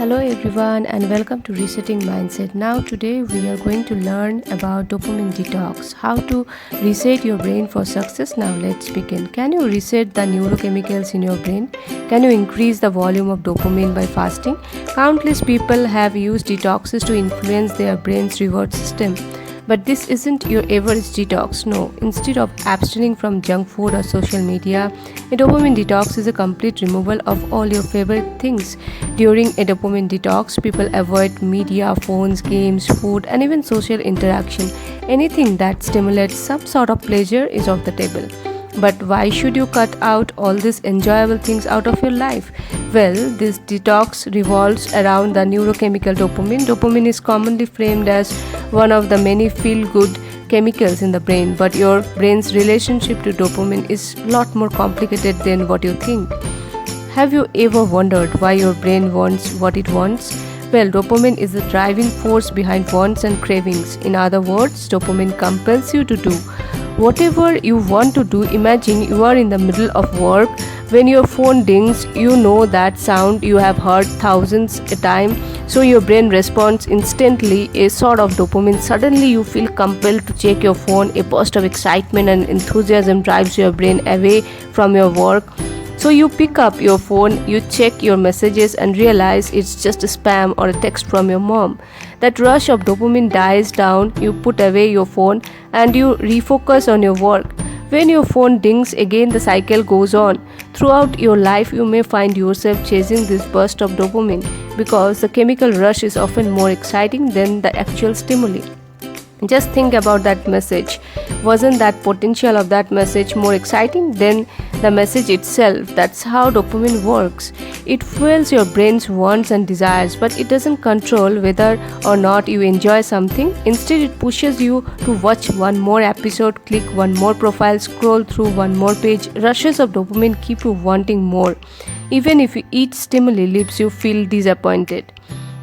Hello everyone and welcome to Resetting Mindset. Now today we are going to learn about dopamine detox, how to reset your brain for success. Now let's begin. Can you reset the neurochemicals in your brain? Can you increase the volume of dopamine by fasting? Countless people have used detoxes to influence their brain's reward system. But this isn't your average detox, no. Instead of abstaining from junk food or social media, a dopamine detox is a complete removal of all your favorite things. During a dopamine detox, people avoid media, phones, games, food, and even social interaction. Anything that stimulates some sort of pleasure is off the table. But why should you cut out all these enjoyable things out of your life? Well, this detox revolves around the neurochemical dopamine. Dopamine is commonly framed as one of the many feel-good chemicals in the brain, but your brain's relationship to dopamine is a lot more complicated than what you think. Have you ever wondered why your brain wants what it wants? Well, dopamine is the driving force behind wants and cravings. In other words, dopamine compels you to do whatever you want to do. Imagine you are in the middle of work. When your phone dings, you know that sound you have heard thousands a time, so your brain responds instantly, a sort of dopamine. Suddenly you feel compelled to check your phone. A burst of excitement and enthusiasm drives your brain away from your work. So you pick up your phone, you check your messages and realize it's just a spam or a text from your mom. That rush of dopamine dies down, you put away your phone and you refocus on your work. When your phone dings again, the cycle goes on. Throughout your life, you may find yourself chasing this burst of dopamine because the chemical rush is often more exciting than the actual stimuli. Just think about that message. Wasn't that potential of that message more exciting than the message itself? That's how dopamine works. It fuels your brain's wants and desires, but it doesn't control whether or not you enjoy something. Instead, it pushes you to watch one more episode, click one more profile, scroll through one more page. Rushes of dopamine keep you wanting more, even if each stimuli leaves you feel disappointed.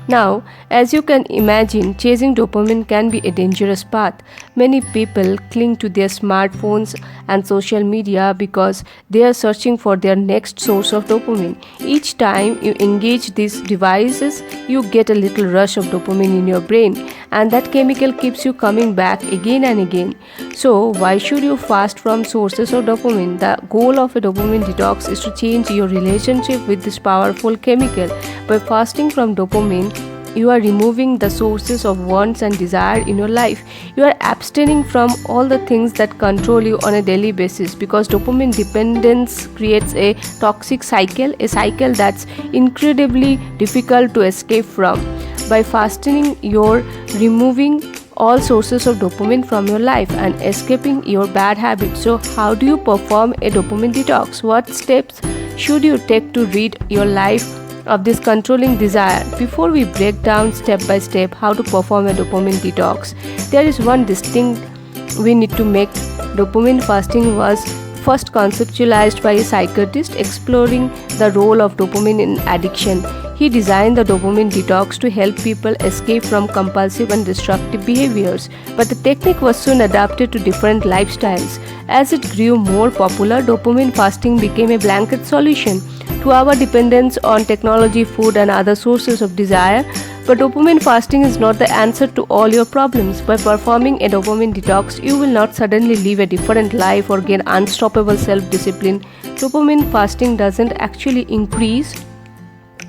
Now, as you can imagine, chasing dopamine can be a dangerous path. Many people cling to their smartphones and social media because they are searching for their next source of dopamine. Each time you engage these devices, you get a little rush of dopamine in your brain, and that chemical keeps you coming back again and again. So, why should you fast from sources of dopamine? The goal of a dopamine detox is to change your relationship with this powerful chemical. By fasting from dopamine, you are removing the sources of wants and desire in your life. You are abstaining from all the things that control you on a daily basis, because dopamine dependence creates a toxic cycle, a cycle that's incredibly difficult to escape from. By fasting, you're removing all sources of dopamine from your life and escaping your bad habits. So, how do you perform a dopamine detox? What steps should you take to rid your life of this controlling desire? Before we break down step by step how to perform a dopamine detox, there is one distinct we need to make. Dopamine fasting was first conceptualized by a psychiatrist exploring the role of dopamine in addiction. He designed the dopamine detox to help people escape from compulsive and destructive behaviors, but the technique was soon adapted to different lifestyles. As it grew more popular, dopamine fasting became a blanket solution to our dependence on technology, food, and other sources of desire. But dopamine fasting is not the answer to all your problems. By performing a dopamine detox, you will not suddenly live a different life or gain unstoppable self-discipline. Dopamine fasting doesn't actually increase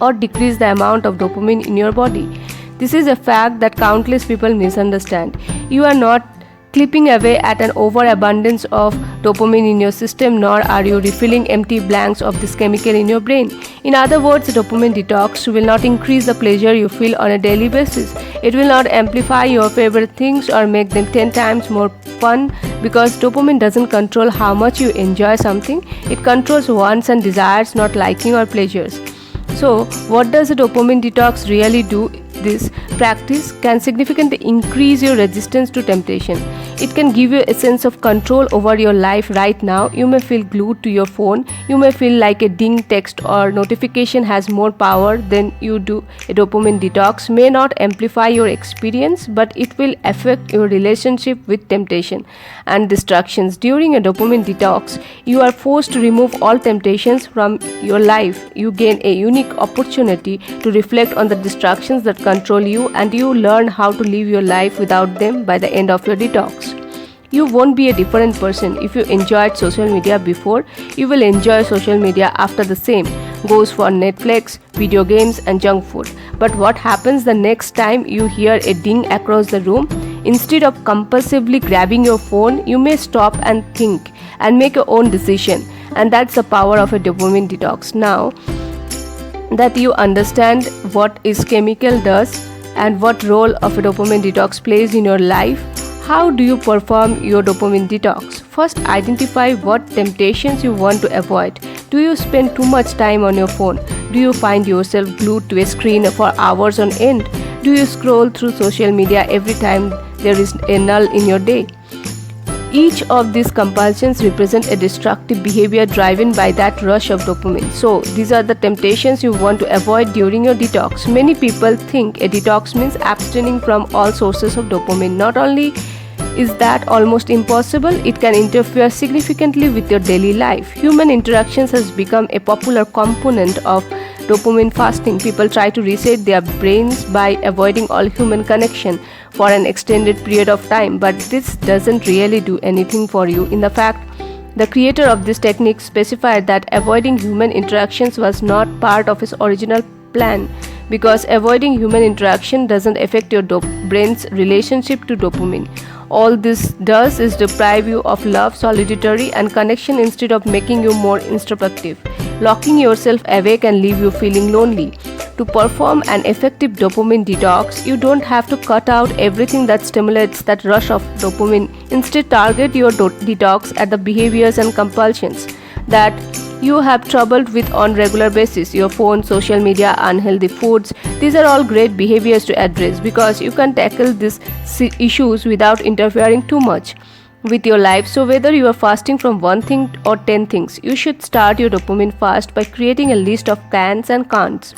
or decrease the amount of dopamine in your body. This is a fact that countless people misunderstand. You are not clipping away at an overabundance of dopamine in your system, nor are you refilling empty blanks of this chemical in your brain. In other words, a dopamine detox will not increase the pleasure you feel on a daily basis. It will not amplify your favorite things or make them 10 times more fun, because dopamine doesn't control how much you enjoy something. It controls wants and desires, not liking or pleasures. So, what does a dopamine detox really do? This practice can significantly increase your resistance to temptation. It can give you a sense of control over your life right now. You may feel glued to your phone. You may feel like a ding text or notification has more power than you do. A dopamine detox may not amplify your experience, but it will affect your relationship with temptation and distractions. During a dopamine detox, you are forced to remove all temptations from your life. You gain a unique opportunity to reflect on the distractions that control you, and you learn how to live your life without them by the end of your detox. You won't be a different person. If you enjoyed social media before, you will enjoy social media after. The same goes for Netflix, video games, and junk food. But what happens the next time you hear a ding across the room? Instead of compulsively grabbing your phone, you may stop and think and make your own decision. And that's the power of a dopamine detox. Now that you understand what is chemical does and what role of a dopamine detox plays in your life, how do you perform your dopamine detox? First, identify what temptations you want to avoid. Do you spend too much time on your phone? Do you find yourself glued to a screen for hours on end? Do you scroll through social media every time there is a null in your day? Each of these compulsions represent a destructive behavior driven by that rush of dopamine. So, these are the temptations you want to avoid during your detox. Many people think a detox means abstaining from all sources of dopamine. Not only is that almost impossible, it can interfere significantly with your daily life. Human interactions has become a popular component of dopamine fasting. People try to reset their brains by avoiding all human connection for an extended period of time, but this doesn't really do anything for you. In the fact, the creator of this technique specified that avoiding human interactions was not part of his original plan, because avoiding human interaction doesn't affect your brain's relationship to dopamine. All this does is deprive you of love, solidarity, and connection instead of making you more introspective. Locking yourself away can leave you feeling lonely. To perform an effective dopamine detox, you don't have to cut out everything that stimulates that rush of dopamine. Instead, target your detox at the behaviors and compulsions that you have trouble with on regular basis. Your phone, social media, unhealthy foods, these are all great behaviors to address, because you can tackle these issues without interfering too much with your life. So whether you are fasting from one thing or 10 things, you should start your dopamine fast by creating a list of cans and can'ts.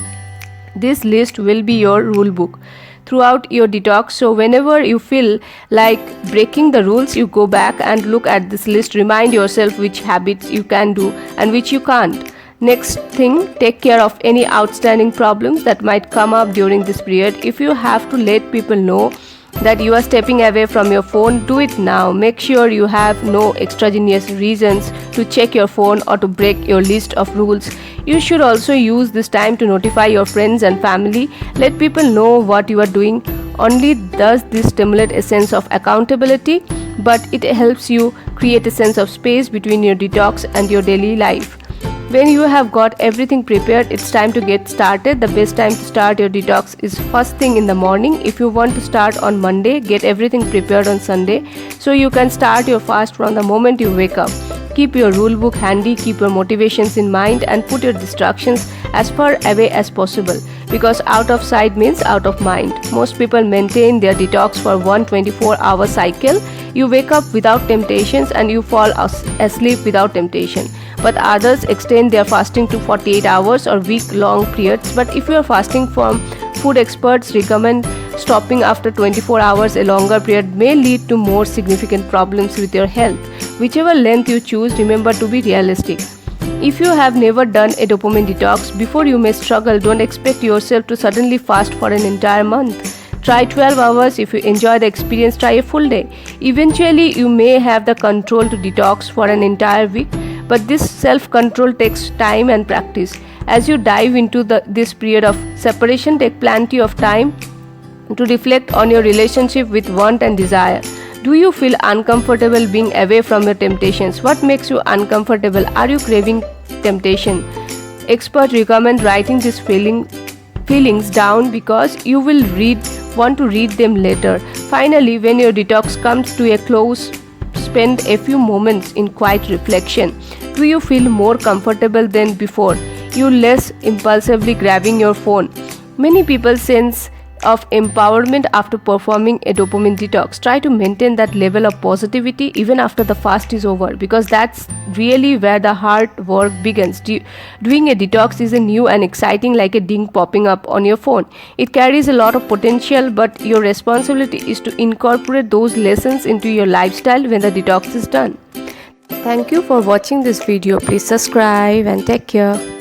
This list will be your rule book throughout your detox. So whenever you feel like breaking the rules, you go back and look at this list. Remind yourself which habits you can do and which you can't. Next thing, take care of any outstanding problems that might come up during this period. If you have to let people know that you are stepping away from your phone, do it now. Make sure you have no extraneous reasons to check your phone or to break your list of rules. You should also use this time to notify your friends and family. Let people know what you are doing. Only does this stimulate a sense of accountability, but it helps you create a sense of space between your detox and your daily life. When you have got everything prepared, it's time to get started. The best time to start your detox is first thing in the morning. If you want to start on Monday, get everything prepared on Sunday so you can start your fast from the moment you wake up. Keep your rule book handy, keep your motivations in mind, and put your distractions as far away as possible, because out of sight means out of mind. Most people maintain their detox for 1 24-hour cycle. You wake up without temptations and you fall asleep without temptation. But others extend their fasting to 48 hours or week-long periods. But if you are fasting from food, experts recommend stopping after 24 hours. A longer period may lead to more significant problems with your health. Whichever length you choose, remember to be realistic. If you have never done a dopamine detox before, you may struggle. Don't expect yourself to suddenly fast for an entire month. Try 12 hours. If you enjoy the experience, try a full day. Eventually, you may have the control to detox for an entire week, but this self-control takes time and practice. As you dive into this period of separation, take plenty of time to reflect on your relationship with want and desire. Do you feel uncomfortable being away from your temptations? What makes you uncomfortable? Are you craving temptation? Experts recommend writing these feelings down, because you will want to read them later. Finally, when your detox comes to a close, spend a few moments in quiet reflection. Do you feel more comfortable than before? You less impulsively grabbing your phone? Many people sense of empowerment after performing a dopamine detox. Try to maintain that level of positivity even after the fast is over, because that's really where the hard work begins. Doing a detox is a new and exciting, like a ding popping up on your phone. It carries a lot of potential, but your responsibility is to incorporate those lessons into your lifestyle when the detox is done. Thank you for watching this video. Please subscribe and take care.